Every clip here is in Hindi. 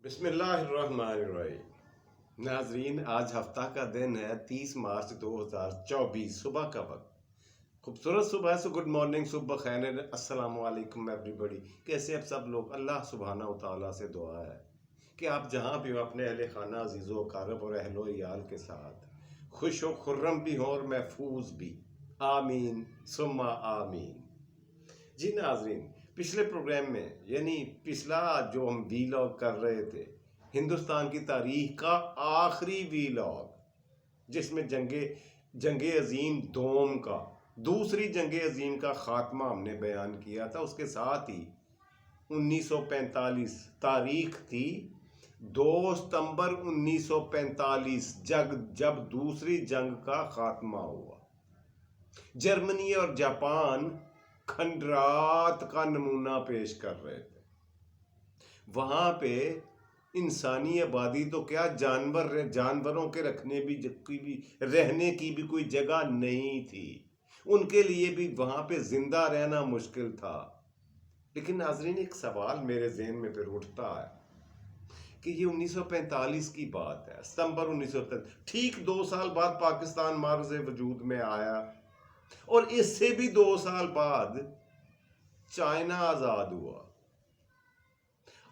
बिस्मिल्लाहिर्रहमानिर्रहीम। नाजरीन, आज हफ्ता का दिन है 30 मार्च 2024। सुबह का वक्त खूबसूरत सुबह है। सो गुड मॉर्निंग, सुबह खैर, अस्सलाम वालेकुम एवरीबॉडी। कैसे आप सब लोग? अल्लाह सुबहाना व तआला से दुआ है कि आप जहाँ भी हो अपने अहले खाना, अजीज़ो कारब और अहलो याल के साथ खुश हो, खुर्रम भी हो और महफूज भी। आमीन सुम्मा आमीन। जी नाजरीन, पिछले प्रोग्राम में यानी पिछला जो हम वीलॉग कर रहे थे, हिंदुस्तान की तारीख का आखिरी वीलॉग, जिसमें जंगे अजीम दोम का, दूसरी जंगे अजीम का खात्मा हमने बयान किया था। उसके साथ ही 1945 तारीख थी, 2 सितंबर 1945 जब दूसरी जंग का खात्मा हुआ। जर्मनी और जापान खंडरात का नमूना पेश कर रहे थे। वहां पे इंसानी आबादी तो क्या, जानवरों के रहने की भी कोई जगह नहीं थी। उनके लिए भी वहां पे जिंदा रहना मुश्किल था। लेकिन नाजरीन, एक सवाल मेरे ज़हन में फिर उठता है कि ये 1945 की बात है, सितंबर 1945, ठीक 2 साल बाद पाकिस्तान मार्ज़े वजूद में आया और इससे भी 2 साल बाद चाइना आजाद हुआ।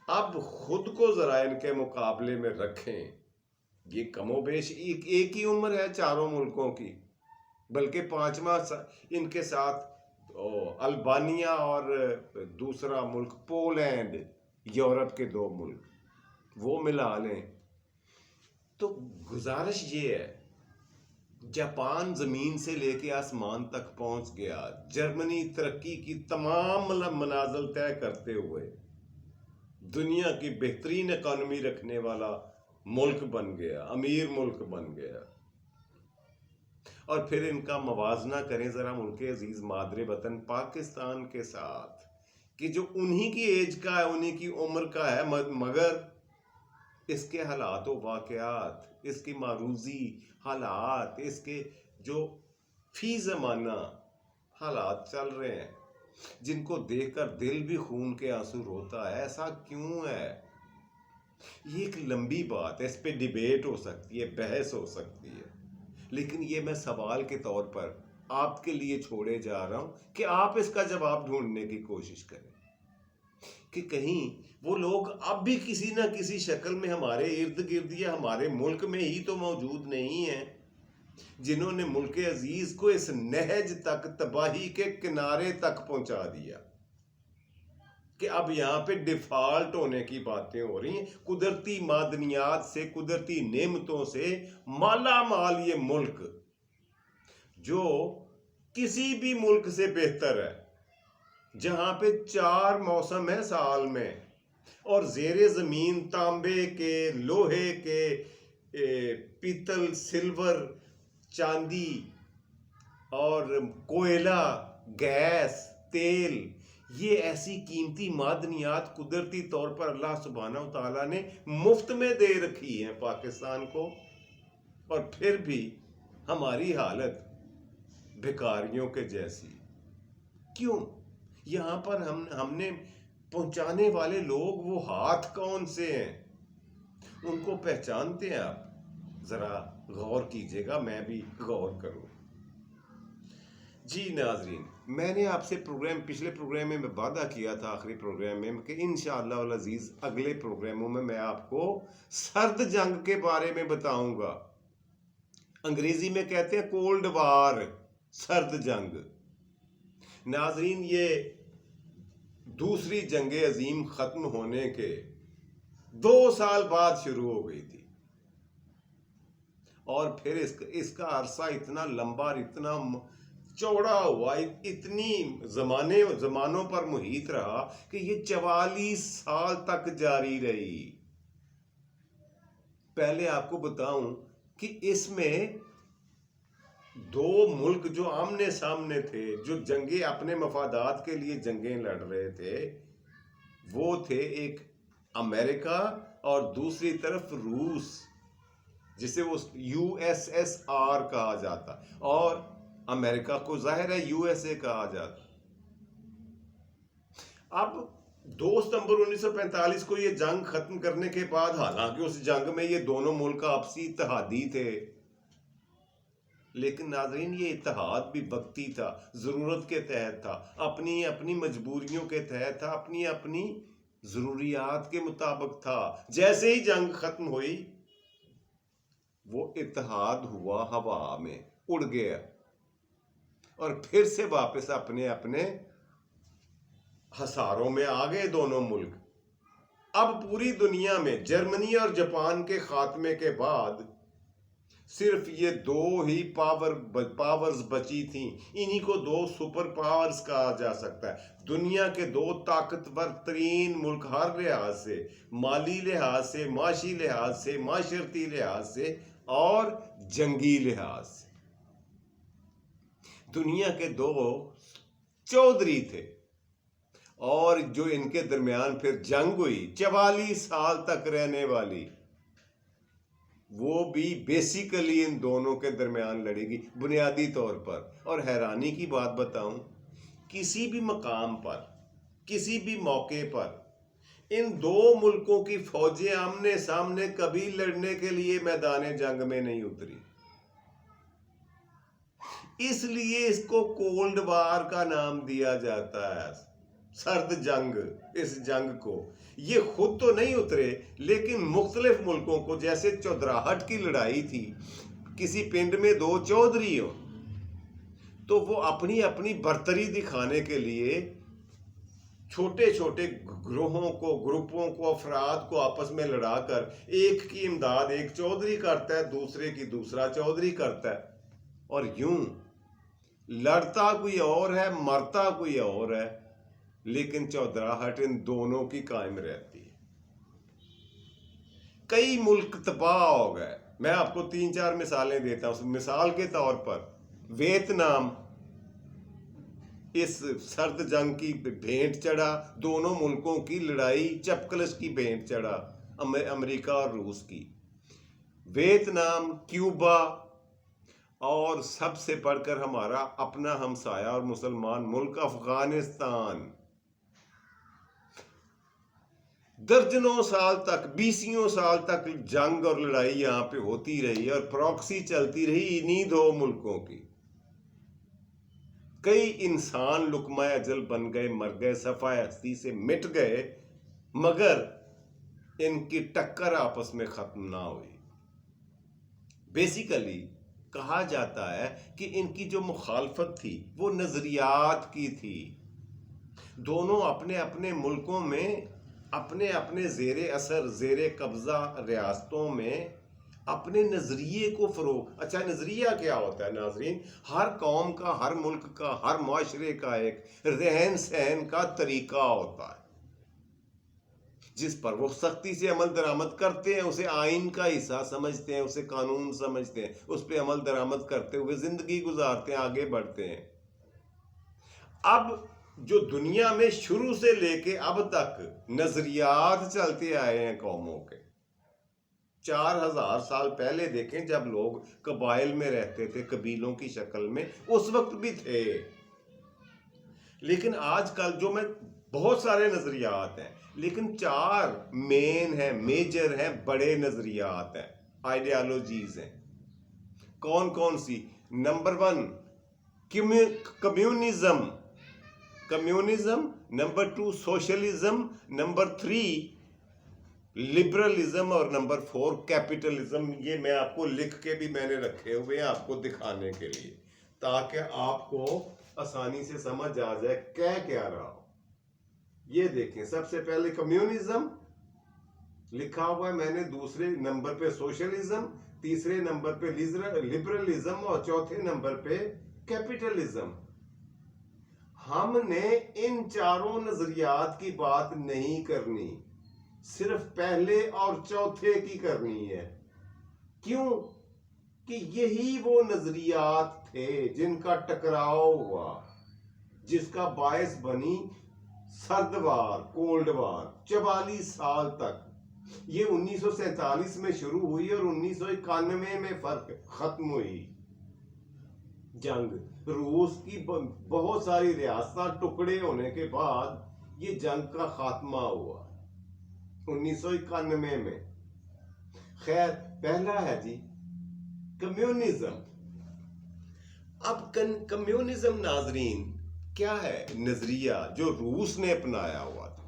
अब खुद को जरा इनके मुकाबले में रखें। ये कमोबेश एक ही उम्र है चारों मुल्कों की, बल्कि पांचवा इनके साथ अल्बानिया और दूसरा मुल्क पोलैंड, यूरोप के 2 मुल्क, वो मिला लें। तो गुजारिश ये है, जापान जमीन से लेके आसमान तक पहुंच गया। जर्मनी तरक्की की तमाम मनाजिल तय करते हुए दुनिया की बेहतरीन इकॉनमी रखने वाला मुल्क बन गया, अमीर मुल्क बन गया। और फिर इनका मवाजना करें जरा मुल्क अजीज मादरे वतन पाकिस्तान के साथ, कि जो उन्हीं की एज का है, उन्हीं की उम्र का है, मगर इसके हालात व वाक़यात, इसकी मारूजी हालात, इसके जो फी ज़माना हालात चल रहे हैं, जिनको देखकर दिल भी खून के आंसू रोता है। ऐसा क्यों है? ये एक लंबी बात है, इस पे डिबेट हो सकती है, बहस हो सकती है, लेकिन ये मैं सवाल के तौर पर आपके लिए छोड़े जा रहा हूं कि आप इसका जवाब ढूंढने की कोशिश करें कि कहीं वो लोग अब भी किसी ना किसी शक्ल में हमारे इर्द गिर्द या हमारे मुल्क में ही तो मौजूद नहीं है, जिन्होंने मुल्क अजीज को इस नहज तक, तबाही के किनारे तक पहुंचा दिया कि अब यहाँ पे डिफॉल्ट होने की बातें हो रही हैं। कुदरती मादनियात से, कुदरती नेमतों से माला माल ये मुल्क, जो किसी भी मुल्क से बेहतर है, जहां पे 4 मौसम है साल में, और जेरे जमीन तांबे के, लोहे के, पीतल, सिल्वर, चांदी और कोयला, गैस, तेल, ये ऐसी कीमती मादनियात कुदरती तौर पर अल्लाह सुब्हानहू तआला ने मुफ्त में दे रखी है पाकिस्तान को, और फिर भी हमारी हालत भिखारियों के जैसी। क्यों? यहाँ पर हमने पहुंचाने वाले लोग, वो हाथ कौन से हैं? उनको पहचानते हैं आप? जरा गौर कीजिएगा, मैं भी गौर करूं। जी नाजरीन, मैंने आपसे पिछले प्रोग्राम में वादा किया था, आखिरी प्रोग्राम में, कि इंशाअल्लाह अल अजीज अगले प्रोग्रामों में मैं आपको सर्द जंग के बारे में बताऊंगा। अंग्रेजी में कहते हैं कोल्ड वार, सर्द जंग। नाजरीन, ये दूसरी जंगे अजीम खत्म होने के 2 साल बाद शुरू हो गई थी, और फिर इसका अरसा इतना लंबा, इतना चौड़ा हुआ, इतनी जमानों पर मुहित रहा कि ये 44 साल तक जारी रही। पहले आपको बताऊं कि इसमें 2 मुल्क जो आमने सामने थे, जो जंगे अपने मफादात के लिए जंगें लड़ रहे थे, वो थे एक अमेरिका और दूसरी तरफ रूस, जिसे वो USSR कहा जाता, और अमेरिका को जाहिर है USA कहा जाता। अब 2 सितंबर 1945 को ये जंग खत्म करने के बाद, हालांकि उस जंग में ये दोनों मुल्क आपसी इत्तेहादी थे, लेकिन नाजरीन ये इत्तेहाद भी वक्ती था, जरूरत के तहत था, अपनी अपनी मजबूरियों के तहत था, अपनी अपनी जरूरियात के मुताबिक था। जैसे ही जंग खत्म हुई, वो इत्तेहाद हुआ हवा में, उड़ गया और फिर से वापस अपने अपने हसारों में आ गए दोनों मुल्क। अब पूरी दुनिया में जर्मनी और जापान के खात्मे के बाद सिर्फ ये दो ही पावर्स बची थीं। इन्हीं को दो सुपर पावर्स कहा जा सकता है। दुनिया के दो ताकतवर तरीन मुल्क, हर लिहाज से, माली लिहाज से, माशी लिहाज से, माशरती लिहाज से और जंगी लिहाज से। दुनिया के दो चौधरी थे और जो इनके दरमियान फिर जंग हुई 44 साल तक रहने वाली, वो भी बेसिकली इन दोनों के दरमियान लड़ेगी बुनियादी तौर पर। और हैरानी की बात बताऊं, किसी भी मकाम पर, किसी भी मौके पर इन दो मुल्कों की फौजें आमने सामने कभी लड़ने के लिए मैदान जंग में नहीं उतरी। इसलिए इसको कोल्ड वार का नाम दिया जाता है, सर्द जंग। इस जंग को ये खुद तो नहीं उतरे, लेकिन मुख्तलिफ मुल्कों को, जैसे चौधराहट की लड़ाई थी, किसी पिंड में दो चौधरी हो तो वो अपनी अपनी बर्तरी दिखाने के लिए छोटे छोटे ग्रोहों को, ग्रुपों को, अफराद को आपस में लड़ाकर एक की इमदाद एक चौधरी करता है, दूसरे की दूसरा चौधरी करता है, और यूं लड़ता कोई और है, मरता कोई और है, लेकिन चौधराहट इन दोनों की कायम रहती है। कई मुल्क तबाह हो गए। मैं आपको 3-4 मिसालें देता हूं। मिसाल के तौर पर वियतनाम इस सर्द जंग की भेंट चढ़ा, दोनों मुल्कों की लड़ाई चपकलश की भेंट चढ़ा, अमेरिका और रूस की। वियतनाम, क्यूबा और सबसे बढ़कर हमारा अपना हमसाया और मुसलमान मुल्क अफगानिस्तान, दर्जनों साल तक, 20 साल तक जंग और लड़ाई यहां पे होती रही और प्रॉक्सी चलती रही इन्हीं दो मुल्कों की। कई इंसान लुकमा अजल बन गए, मर गए, सफाए हस्ती से मिट गए, मगर इनकी टक्कर आपस में खत्म ना हुई। बेसिकली कहा जाता है कि इनकी जो मुखालफत थी वो नजरियात की थी। दोनों अपने अपने मुल्कों में अपने अपने जेरे असर, जेरे कब्जा रियासतों में अपने नजरिए को फरोग। अच्छा, नजरिया क्या होता है नाजरीन? हर कौम का, हर मुल्क का, हर माशरे का एक रहन सहन का तरीका होता है जिस पर वो सख्ती से अमल दरामद करते हैं। उसे आइन का हिस्सा समझते हैं, उसे कानून समझते हैं, उस पर अमल दरामद करते हुए जिंदगी गुजारते हैं, आगे बढ़ते हैं। अब जो दुनिया में शुरू से लेके अब तक नजरियात चलते आए हैं कौमों के, 4000 साल पहले देखें, जब लोग कबाइल में रहते थे, कबीलों की शक्ल में, उस वक्त भी थे। लेकिन आजकल जो में बहुत सारे नजरियात हैं, लेकिन 4 मेन हैं, मेजर हैं, बड़े नजरियात हैं, आइडियालॉजीज हैं। कौन कौन सी? Number 1 communism, number 2 socialism, number 3 liberalism और नंबर 4 कैपिटलिज्म। ये मैं आपको लिख के भी मैंने रखे हुए हैं आपको दिखाने के लिए, ताकि आपको आसानी से समझ आ जाए क्या क्या रहा हो। ये देखें, सबसे पहले कम्युनिज्म लिखा हुआ है मैंने, दूसरे नंबर पे सोशलिज्म, तीसरे नंबर पे लिबरलिज्म और चौथे नंबर पे कैपिटलिज्म। हमने इन चारों नजरियात की बात नहीं करनी, सिर्फ पहले और चौथे की करनी है। क्यों? कि यही वो नजरियात थे जिनका टकराव हुआ, जिसका बायस बनी सर्द वार, कोल्ड वार 44 साल तक। ये 1947 में शुरू हुई और 1991 में खत्म हुई जंग। रूस की बहुत सारी रियासत टुकड़े होने के बाद ये जंग का खात्मा हुआ 1991 में। खैर, पहला है जी कम्युनिज्म। अब कम्युनिज्म नाजरीन क्या है? नजरिया जो रूस ने अपनाया हुआ था।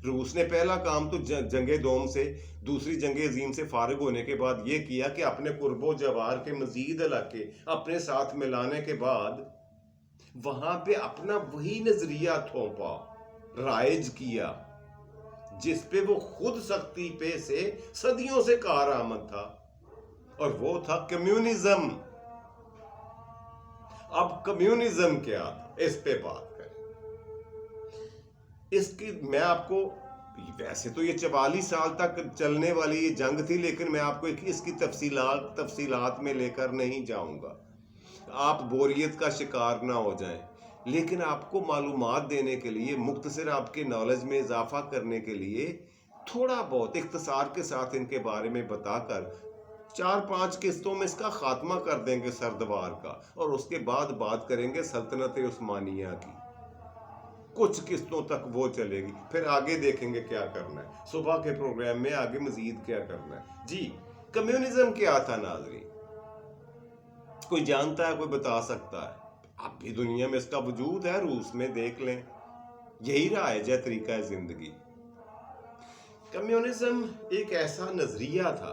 रूस ने पहला काम तो जंगे दोम से, दूसरी जंगे अजीम से फारिग होने के बाद ये किया कि अपने कुर्बो जवार के मजीद इलाके अपने साथ मिलाने के बाद वहां पे अपना वही नजरिया थोपा, राइज किया, जिस पे वो खुद सख्ती पे से सदियों से कारआमद था, और वो था कम्युनिज्म। अब कम्युनिज्म क्या था, इस पे बात करें। इसकी मैं आपको, वैसे तो ये 44 साल तक चलने वाली ये जंग थी, लेकिन मैं आपको इसकी तफसीलात में लेकर नहीं जाऊंगा, आप बोरियत का शिकार ना हो जाएं। लेकिन आपको मालूमात देने के लिए, मुख्तसर आपके नॉलेज में इजाफा करने के लिए थोड़ा बहुत इख्तिसार के साथ इनके बारे में बताकर 4-5 किस्तों में इसका खात्मा कर देंगे सरदवार का, और उसके बाद बात करेंगे सल्तनत उस्मानिया की। कुछ किस्तों तक वो चलेगी, फिर आगे देखेंगे क्या करना है, सुबह के प्रोग्राम में आगे मजीद क्या करना है। जी, कम्युनिज्म क्या था नाजरीन? कोई जानता है, कोई बता सकता है? अब भी दुनिया में इसका वजूद है, रूस में देख लें, यही राइज है, तरीका है जिंदगी। कम्युनिज्म एक ऐसा नजरिया था,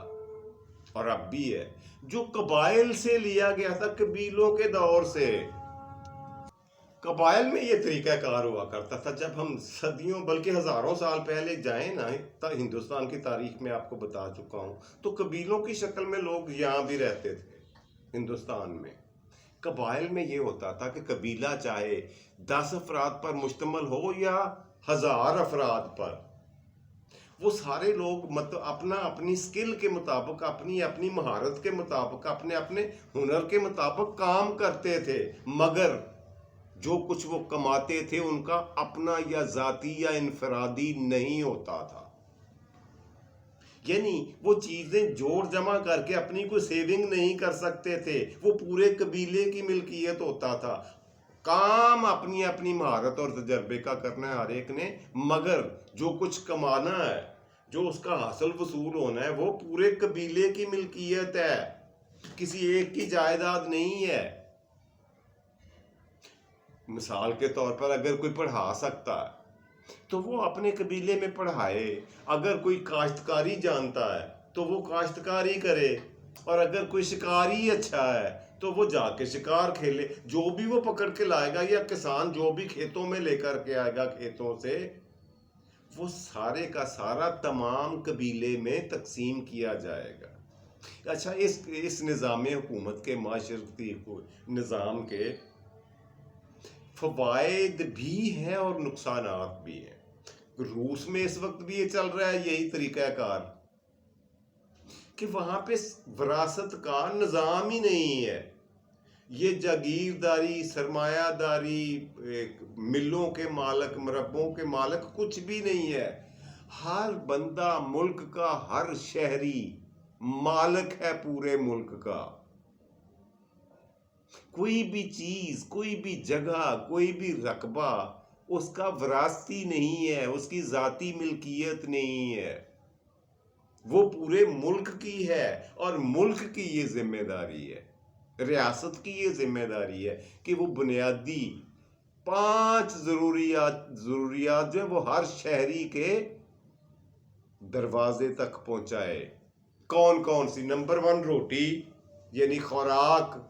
और अब भी है, जो कबाइल से लिया गया था, कबीलों के दौर से। कबाइल में ये तरीकाकार हुआ करता था। जब हम सदियों बल्कि हजारों साल पहले जाएं ना, हिंदुस्तान की तारीख में आपको बता चुका हूं, तो कबीलों की शक्ल में लोग यहां भी रहते थे हिंदुस्तान में। कबाइल में ये होता था कि कबीला चाहे 10 अफराद पर मुश्तमल हो या 1000 अफराद पर, वो सारे लोग मतलब अपना अपनी स्किल के मुताबिक, अपनी अपनी महारत के मुताबिक, अपने अपने हुनर के मुताबिक काम करते थे, मगर जो कुछ वो कमाते थे उनका अपना या जाती या इनफरादी नहीं होता था। यानी वो चीजें जोड़ जमा करके अपनी कोई सेविंग नहीं कर सकते थे, वो पूरे कबीले की मिल्कियत होता था। काम अपनी अपनी महारत और तजर्बे का करना है हर एक ने, मगर जो कुछ कमाना है, जो उसका हासिल वसूल होना है, वो पूरे कबीले की मिल्कियत है, किसी एक की जायदाद नहीं है। मिसाल के तौर पर अगर कोई पढ़ा सकता है तो वो अपने कबीले में पढ़ाए, अगर कोई काश्तकारी जानता है तो वो काश्तकारी करे, और अगर कोई शिकारी अच्छा है तो वो जाके शिकार खेले। जो भी वो पकड़ के लाएगा, या किसान जो भी खेतों में लेकर के आएगा खेतों से, वो सारे का सारा तमाम कबीले में तकसीम किया जाएगा। अच्छा, इस निज़ाम हुकूमत के, माशरती निज़ाम के फवायद भी हैं और नुकसानात भी हैं। रूस में इस वक्त भी ये चल रहा है, यही तरीकाकार, कि वहां पे विरासत का निज़ाम ही नहीं है। ये जागीरदारी, सरमायादारी, मिलों के मालक, मरब्बों के मालक कुछ भी नहीं है। हर बंदा, मुल्क का हर शहरी मालक है पूरे मुल्क का। कोई भी चीज, कोई भी जगह, कोई भी रकबा उसका विरासती नहीं है, उसकी जाती मिल्कियत नहीं है, वो पूरे मुल्क की है। और मुल्क की ये जिम्मेदारी है, रियासत की ये जिम्मेदारी है कि वो बुनियादी 5 जरूरियात जो है वो हर शहरी के दरवाजे तक पहुंचाए। कौन कौन सी? नंबर 1 रोटी यानी खुराक,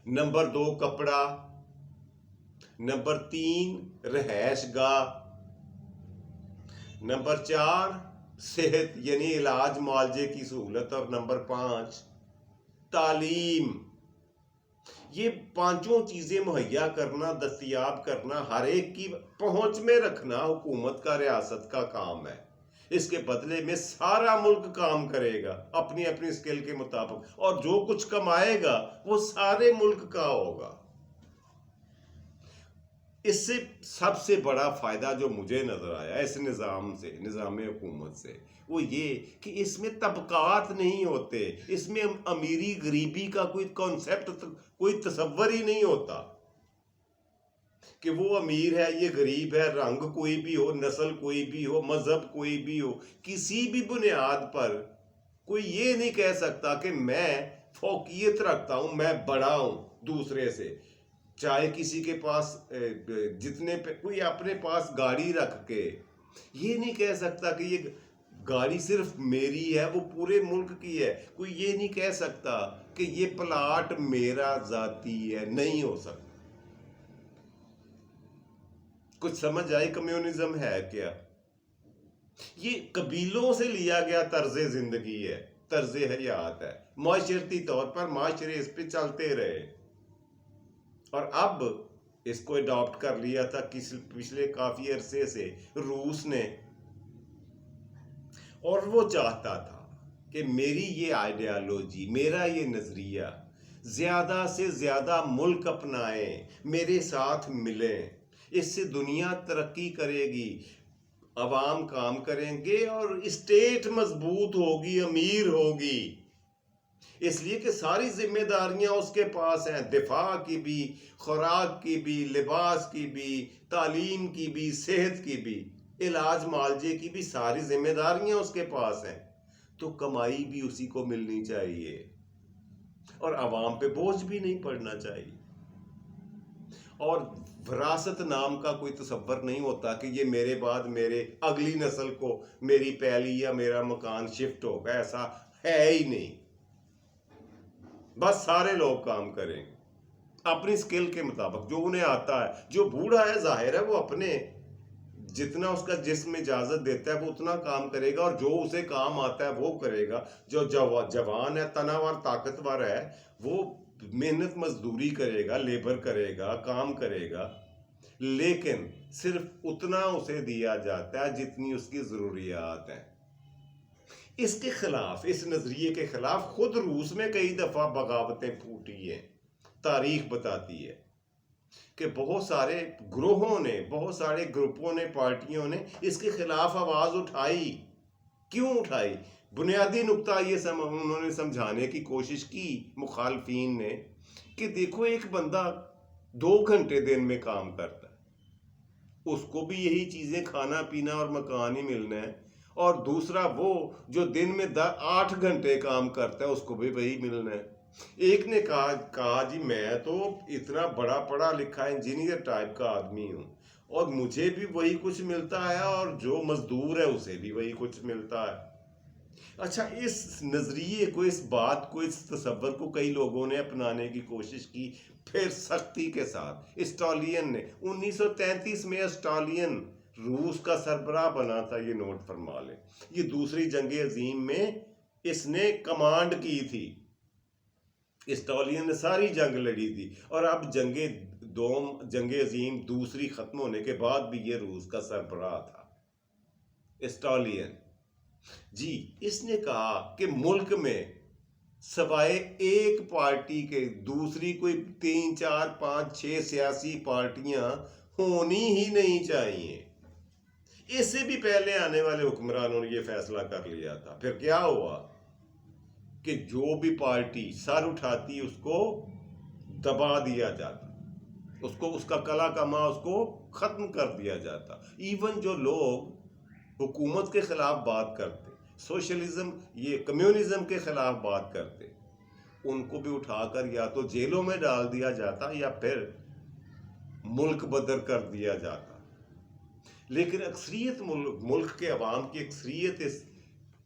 नंबर 2 कपड़ा, नंबर 3 रहायशगाह, नंबर 4 सेहत यानी इलाज मुआवजे की सहूलत, और नंबर 5 तालीम। ये पांचों चीजें मुहैया करना, दस्तयाब करना, हर एक की पहुंच में रखना हुकूमत का, रियासत का काम है। इसके बदले में सारा मुल्क काम करेगा अपनी अपनी स्किल के मुताबिक, और जो कुछ कमाएगा वो सारे मुल्क का होगा। इससे सबसे बड़ा फायदा जो मुझे नजर आया इस निज़ाम से, निज़ाम हुकूमत से, वो ये कि इसमें तबकात नहीं होते, इसमें अमीरी गरीबी का कोई कॉन्सेप्ट, कोई तसव्वुर ही नहीं होता। कि वो अमीर है, ये गरीब है, रंग कोई भी हो, नस्ल कोई भी हो, मजहब कोई भी हो, किसी भी बुनियाद पर कोई ये नहीं कह सकता कि मैं फौकियत रखता हूं, मैं बड़ा हूं दूसरे से। चाहे किसी के पास जितने पे कोई अपने पास गाड़ी रख के ये नहीं कह सकता कि ये गाड़ी सिर्फ मेरी है, वो पूरे मुल्क की है। कोई ये नहीं कह सकता कि ये प्लाट मेरा जाती है, नहीं हो सकता। कुछ समझ आई कम्युनिज्म है क्या? ये कबीलों से लिया गया तर्ज जिंदगी है, तर्ज हयात है, माशरती तौर पर माशरे इस पे चलते रहे और अब इसको अडॉप्ट कर लिया था पिछले काफी अरसे से रूस ने। और वो चाहता था कि मेरी ये आइडियालॉजी, मेरा ये नजरिया ज्यादा से ज्यादा मुल्क अपनाए, मेरे साथ मिलें, इससे दुनिया तरक्की करेगी, अवाम काम करेंगे और स्टेट मजबूत होगी, अमीर होगी। इसलिए कि सारी जिम्मेदारियां उसके पास हैं, दिफा की भी, खुराक की भी, लिबास की भी, तालीम की भी, सेहत की भी, इलाज मालजे की भी, सारी जिम्मेदारियां उसके पास हैं। तो कमाई भी उसी को मिलनी चाहिए और अवाम पे बोझ भी नहीं पड़ना चाहिए। और विरासत नाम का कोई तसव्वुर नहीं होता कि ये मेरे बाद मेरे अगली नस्ल को मेरी पैली या मेरा मकान शिफ्ट होगा, ऐसा है ही नहीं। बस सारे लोग काम करेंगे अपनी स्किल के मुताबिक, जो उन्हें आता है। जो बूढ़ा है जाहिर है वो अपने जितना उसका जिस्म इजाजत देता है वो उतना काम करेगा और जो उसे काम आता है वो करेगा। जो जवान है, तनावर, ताकतवर है, वो मेहनत मजदूरी करेगा, लेबर करेगा, काम करेगा, लेकिन सिर्फ उतना उसे दिया जाता है जितनी उसकी जरूरियात है। इसके खिलाफ, इस नजरिए के खिलाफ खुद रूस में कई दफा बगावतें फूटी हैं। तारीख बताती है कि बहुत सारे ग्रोहों ने, बहुत सारे ग्रुपों ने, पार्टियों ने इसके खिलाफ आवाज उठाई। क्यों उठाई? बुनियादी नुक्ता ये उन्होंने समझाने की कोशिश की मुखालफीन ने कि देखो, एक बंदा 2 घंटे दिन में काम करता है, उसको भी यही चीजें, खाना पीना और मकान ही मिलना है, और दूसरा वो जो दिन में 8 घंटे काम करता है, उसको भी वही मिलना है। एक ने कहा जी मैं तो इतना बड़ा पढ़ा लिखा इंजीनियर टाइप का आदमी हूं और मुझे भी वही कुछ मिलता है और जो मजदूर है उसे भी वही कुछ मिलता है। अच्छा, इस नजरिए को, इस बात को, इस तसव्वुर को कई लोगों ने अपनाने की कोशिश की, फिर सख्ती के साथ। स्टालियन ने 1933 में, स्टालियन रूस का सरबराह बना था, ये नोट फरमा लें। ये दूसरी जंग अजीम में इसने कमांड की थी। स्टालियन ने सारी जंग लड़ी थी और अब जंग अजीम दूसरी खत्म होने के बाद भी ये रूस का सरबराह था स्टालियन जी। इसने कहा कि मुल्क में सवाए एक पार्टी के दूसरी कोई 3, 4, 5, 6 सियासी पार्टियां होनी ही नहीं चाहिए। इससे भी पहले आने वाले हुक्मरानों ने यह फैसला कर लिया था। फिर क्या हुआ कि जो भी पार्टी सर उठाती उसको दबा दिया जाता, उसको, उसका कला कमा उसको खत्म कर दिया जाता। इवन जो लोग हुकूमत के खिलाफ बात करते, सोशलिज्म, ये कम्युनिज्म के खिलाफ बात करते, उनको भी उठाकर या तो जेलों में डाल दिया जाता या फिर मुल्क बदर कर दिया जाता। लेकिन अक्सरियत मुल्क के अवाम की अक्सरियत इस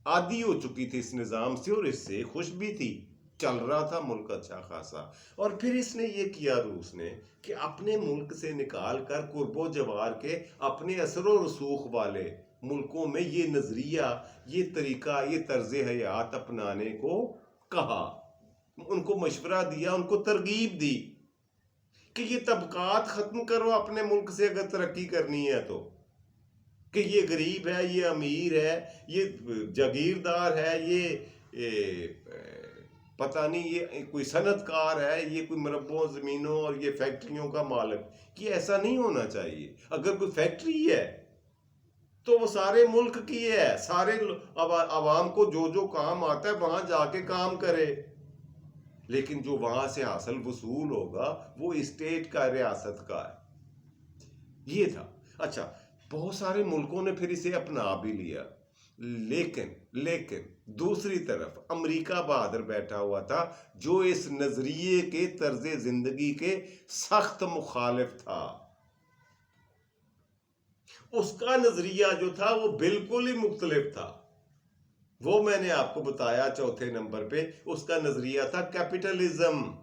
आदी हो चुकी थी इस निज़ाम से और इससे खुश भी थी, चल रहा था मुल्क अच्छा खासा। और फिर इसने ये किया रूस ने कि अपने मुल्क से निकाल कर कुर्बो जवार के अपने असर रसूख वाले मुल्कों में ये नजरिया, ये तरीका, ये तर्ज हयात अपनाने को कहा, उनको मशवरा दिया, उनको तरगीब दी कि ये तबकात खत्म करो अपने मुल्क से अगर तरक्की करनी है तो, कि ये गरीब है, ये अमीर है, ये जागीरदार है, ये पता नहीं ये कोई सनतकार है, ये कोई मरब्बों जमीनों और ये फैक्ट्रियों का मालिक, कि ऐसा नहीं होना चाहिए। अगर कोई फैक्ट्री है तो वो सारे मुल्क की है, सारे अवाम को जो जो काम आता है वहां जाके काम करे, लेकिन जो वहां से हासिल वसूल होगा वो स्टेट का, रियासत का है। ये था। अच्छा, बहुत सारे मुल्कों ने फिर इसे अपना भी लिया, लेकिन लेकिन दूसरी तरफ अमेरिका बहादुर बैठा हुआ था, जो इस नजरिए के तर्ज जिंदगी के सख्त मुखालिफ था। उसका नजरिया जो था वो बिल्कुल ही मुख्तलिफ था। वो मैंने आपको बताया चौथे नंबर पे, उसका नजरिया था कैपिटलिज्म,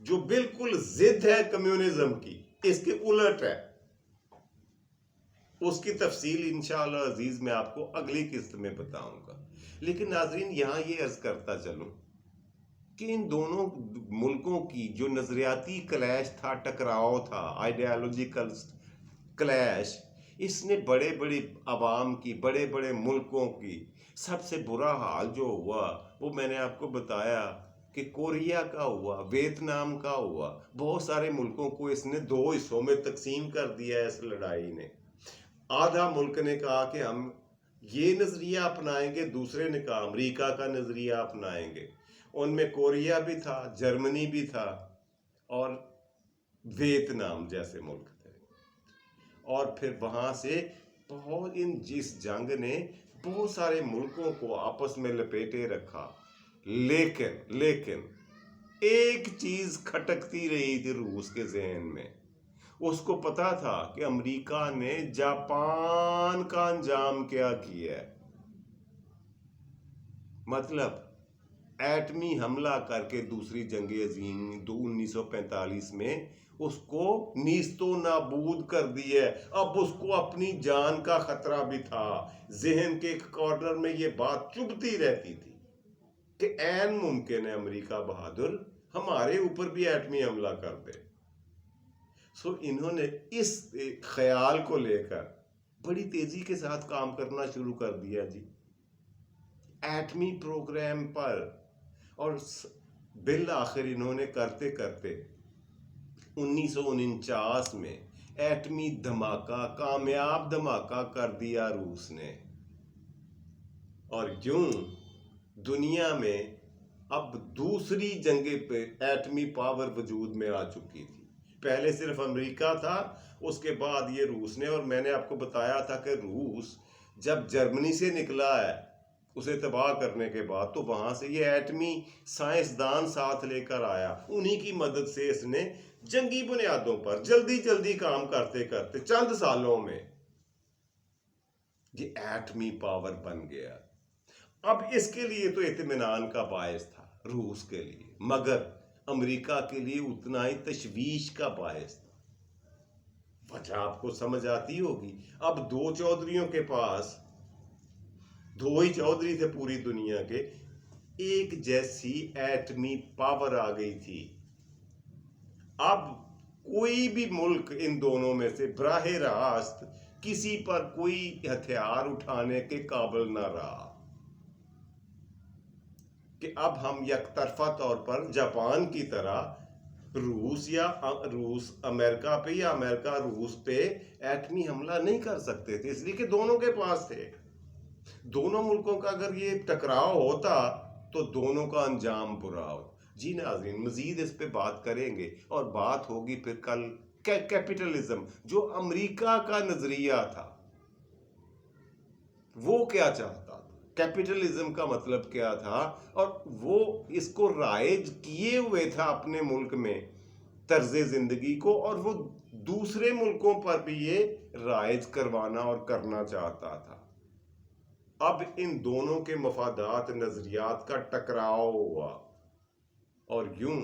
जो बिल्कुल जिद है कम्युनिज्म की, इसके उलट है। उसकी तफसील इंशाअल्लाह अजीज मैं आपको अगली किस्त में बताऊंगा। लेकिन नाजरीन, यहां ये अर्ज करता चलूं कि इन दोनों मुल्कों की जो नजरियाती क्लैश था, टकराव था, आइडियालॉजिकल क्लैश, इसने बड़े बड़े अवाम की, बड़े बड़े मुल्कों की, सबसे बुरा हाल जो हुआ वो मैंने आपको बताया कि कोरिया का हुआ, वियतनाम का हुआ। बहुत सारे मुल्कों को इसने दो हिस्सों में तकसीम कर दिया है इस लड़ाई ने। आधा मुल्क ने कहा कि हम ये नजरिया अपनाएंगे, दूसरे ने कहा अमेरिका का नजरिया अपनाएंगे। उनमें कोरिया भी था, जर्मनी भी था और वियतनाम जैसे मुल्क थे। और फिर वहां से बहुत जिस जंग ने बहुत सारे मुल्कों को आपस में लपेटे रखा। लेकिन लेकिन एक चीज खटकती रही थी रूस के जहन में। उसको पता था कि अमेरिका ने जापान का अंजाम क्या किया है, मतलब एटमी हमला करके दूसरी जंग अजीम 1945 में उसको नीस्तो नाबूद कर दिया। अब उसको अपनी जान का खतरा भी था। जहन के एक कॉर्नर में ये बात चुभती रहती थी कि ऐन मुमकिन है अमेरिका बहादुर हमारे ऊपर भी एटमी हमला कर दे। सो इन्होंने इस ख्याल को लेकर बड़ी तेजी के साथ काम करना शुरू कर दिया जी, एटमी प्रोग्राम पर। और बिल आखिर इन्होंने करते करते 1949 में एटमी धमाका, कामयाब धमाका कर दिया रूस ने। और यूं दुनिया में अब दूसरी जंगे पे एटमी पावर वजूद में आ चुकी थी। पहले सिर्फ अमेरिका था, उसके बाद ये रूस ने। और मैंने आपको बताया था कि रूस जब जर्मनी से निकला है उसे तबाह करने के बाद, तो वहां से ये एटमी साइंसदान साथ लेकर आया। उन्हीं की मदद से इसने जंगी बुनियादों पर जल्दी जल्दी काम करते करते चंद सालों में ये एटमी पावर बन गया। अब इसके लिए तो इत्मीनान का बायस था रूस के लिए, मगर अमेरिका के लिए उतना ही तशवीश का बायस था। वजह आपको समझ आती होगी। अब दो चौधरियों के पास, दो ही चौधरी थे पूरी दुनिया के, एक जैसी एटमी पावर आ गई थी। अब कोई भी मुल्क इन दोनों में से बराह रास्त किसी पर कोई हथियार उठाने के काबिल ना रहा कि अब हम यकतरफा तौर पर जापान की तरह रूस अमेरिका पे या अमेरिका रूस पे एटमी हमला नहीं कर सकते थे, इसलिए कि दोनों के पास थे। दोनों मुल्कों का अगर ये टकराव होता तो दोनों का अंजाम बुरा हो। जी नाज़रीन, मजीद इस पे बात करेंगे और बात होगी फिर कल कैपिटलिज्म, जो अमेरिका का नजरिया था, वो क्या चाहता था, कैपिटलिज्म का मतलब क्या था, और वो इसको राइज किए हुए था अपने मुल्क में तर्ज जिंदगी को, और वो दूसरे मुल्कों पर भी ये राइज करवाना और करना चाहता था। अब इन दोनों के मफादात, नजरियात का टकराव हुआ और यूं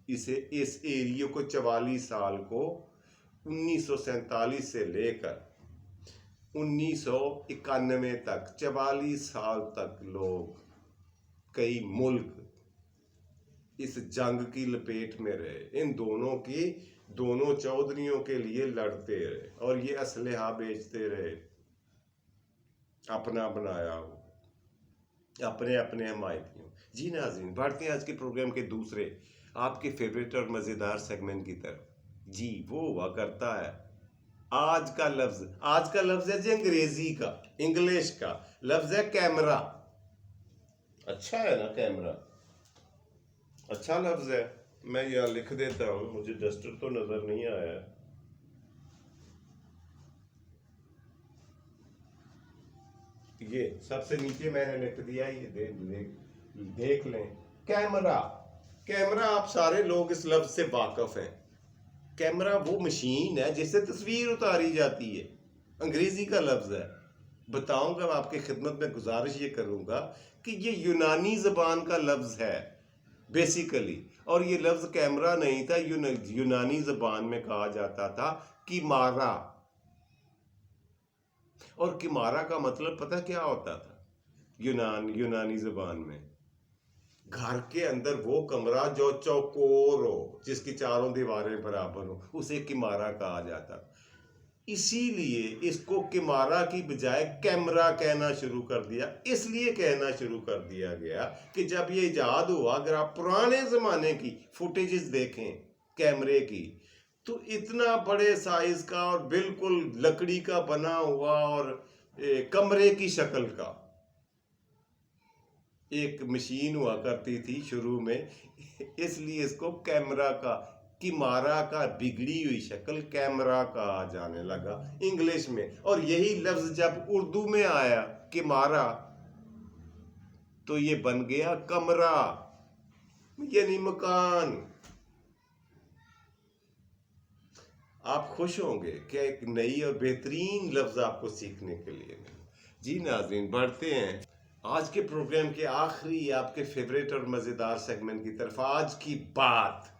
इस एरिया को 44 साल को 1947 से लेकर 1991 तक 44 साल तक लोग, कई मुल्क इस जंग की लपेट में रहे। इन दोनों चौधरियों के लिए लड़ते रहे और ये असलहा बेचते रहे, अपना बनाया हो, अपने अपने हमायतियों। जी नाज़रीन, बढ़ते हैं आज के प्रोग्राम के दूसरे आपके फेवरेट और मज़ेदार सेगमेंट की तरफ। जी, वो हुआ करता है आज का लफ्ज है जी अंग्रेजी का, इंग्लिश का लफ्ज है कैमरा। अच्छा है ना कैमरा, अच्छा लफ्ज है। मैं यहाँ लिख देता हूँ, मुझे डस्टर तो नजर नहीं आया। ये सबसे नीचे मैंने लिख दिया, ये देख लें। कैमरा, कैमरा, आप सारे लोग इस लफ्ज से वाकिफ हैं। कैमरा वो मशीन है जिससे तस्वीर उतारी जाती है, अंग्रेजी का लफ्ज है। बताऊंगा, आपकी खिदमत में गुजारिश ये करूंगा कि ये यूनानी जबान का लफ्ज है बेसिकली, और ये लफ्ज कैमरा नहीं था, यूनानी जबान में कहा जाता था किमारा। और किमारा का मतलब पता क्या होता था यूनानी जबान में? घर के अंदर वो कमरा जो चौकोर हो, जिसकी चारों दीवारें बराबर हो, उसे किमारा कहा जाता। इसीलिए इसको किमारा की बजाय कैमरा कहना शुरू कर दिया। इसलिए कहना शुरू कर दिया गया कि जब ये इजाद हुआ, अगर आप पुराने ज़माने की फुटेजेस देखें कैमरे की, तो इतना बड़े साइज का और बिल्कुल लकड़ी का बना हुआ और कमरे की शक्ल का एक मशीन हुआ करती थी शुरू में, इसलिए इसको कैमरा का, किमारा का बिगड़ी हुई शक्ल कैमरा कहा जाने लगा इंग्लिश में। और यही लफ्ज जब उर्दू में आया किमारा, तो ये बन गया कमरा, यानी मकान। आप खुश होंगे कि एक नई और बेहतरीन लफ्ज आपको सीखने के लिए मिला। जी नाज़रीन, बढ़ते हैं आज के प्रोग्राम के आखिरी आपके फेवरेट और मज़ेदार सेगमेंट की तरफ। आज की बात,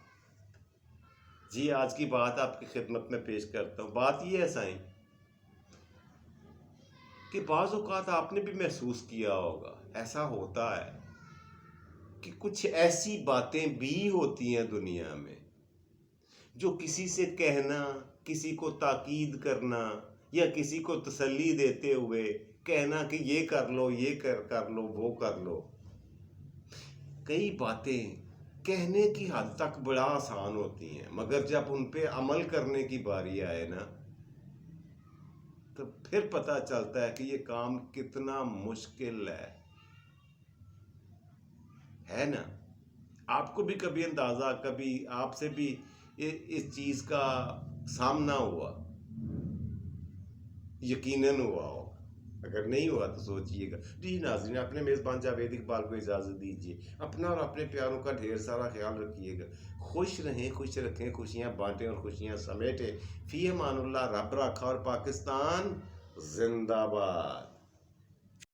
जी आज की बात आपकी खिदमत में पेश करता हूँ। बात ये है साईं कि बाज़ औक़ात आपने भी महसूस किया होगा, ऐसा होता है कि कुछ ऐसी बातें भी होती हैं दुनिया में जो किसी से कहना, किसी को ताकीद करना या किसी को तसल्ली देते हुए कहना कि ये कर लो, ये कर लो, वो कर लो, कई बातें कहने की हद तक बड़ा आसान होती हैं, मगर जब उन पे अमल करने की बारी आए ना, तो फिर पता चलता है कि ये काम कितना मुश्किल है ना। आपको भी कभी अंदाजा, कभी आपसे भी इस चीज का सामना हुआ, यकीनन हुआ हो, अगर नहीं हुआ तो सोचिएगा। जी नाज़रीन, अपने मेज़बान जावेद इकबाल को इजाज़त दीजिए। अपना और अपने प्यारों का ढेर सारा ख्याल रखिएगा। खुश रहें, खुश रखें, खुशियाँ बांटें और खुशियाँ समेटें। फ़ी अमानुल्लाह, रब रखा और पाकिस्तान जिंदाबाद।